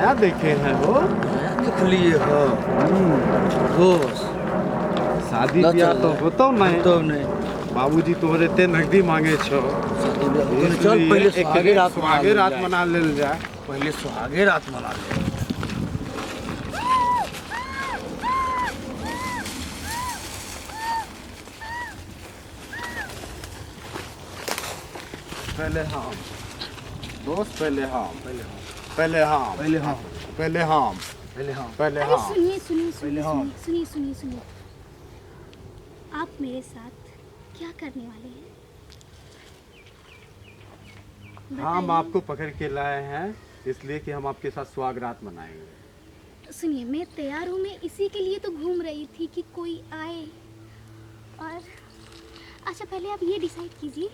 नया देखे हैं हो। देख लिए हो दोस्त। शादी ब्याह तो होतो नहीं। तो नहीं बाबूजी तोहरे ते नकदी मांगे छो। चल पहले सुहागे रात मना लेल जाए। पहले सुहागे रात मना ले। पहले हम दोस्त, पहले हम पहले हम पहले हम पहले हम पहले हम पहले हम पहले अरे हम सुनिए सुनिए पहले सुनिए हम। सुनिए सुनिए सुनिए आप मेरे साथ क्या करने वाले हैं? हम बताइए। आपको पकड़ के लाए हैं इसलिए कि हम आपके साथ सुहाग रात मनाएंगे। सुनिए, मैं तैयार हूँ। मैं इसी के लिए तो घूम रही थी कि कोई आए। और अच्छा, पहले आप ये डिसाइड कीजिए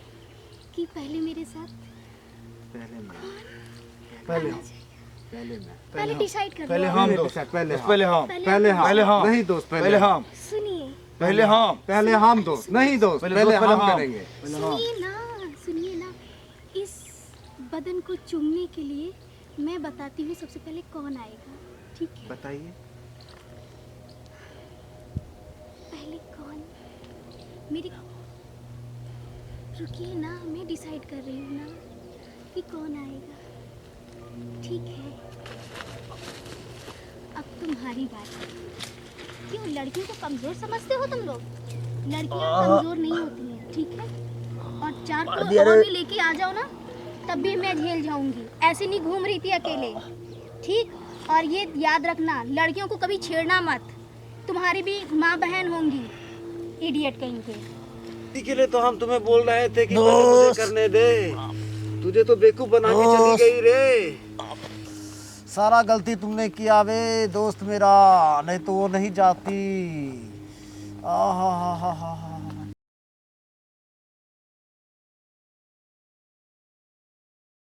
कि पहले मेरे साथ पहले मैं पहले आना हम चाहिए। पहले मैं पहले डिसाइड कर पहले लो। हम पहले दोस्त। पहले हम पहले हम पहले हम पहले हम। नहीं दोस्त, पहले हम सुनिए पहले हम पहले हम दोस्त, नहीं दोस्त, पहले पहले दोस्त, पहले हम हम। करेंगे। पहले हम सुनिए ना, इस बदन को चूमने के लिए मैं बताती हूँ सबसे पहले कौन आएगा। ठीक है? बताइए। पहले कौन? मेरी रुकिए ना, मैं डिसाइड कर रही हूँ ना कि कौन आएगा। ठीक है, अब तुम्हारी बात है। क्यों लड़कियों को कमजोर समझते हो तुम लोग? लड़कियाँ कमजोर नहीं होती हैं, ठीक है? और चार को और भी लेके आ जाओ ना, तब भी मैं झेल जाऊंगी। ऐसे नहीं घूम रही थी अकेले, ठीक? और ये याद रखना, लड़कियों को कभी छेड़ना मत। तुम्हारी भी माँ बहन होंगी, इडियट कहीं के। इसी के लिए तो हम तुम्हें बोल रहे थे कि पहले मुझे करने दे। तुझे तो बेवकूफ बना के चली गई रे। सारा गलती तुमने किया बे दोस्त मेरा, नहीं तो वो नहीं जाती। आहा हा हा हा हा।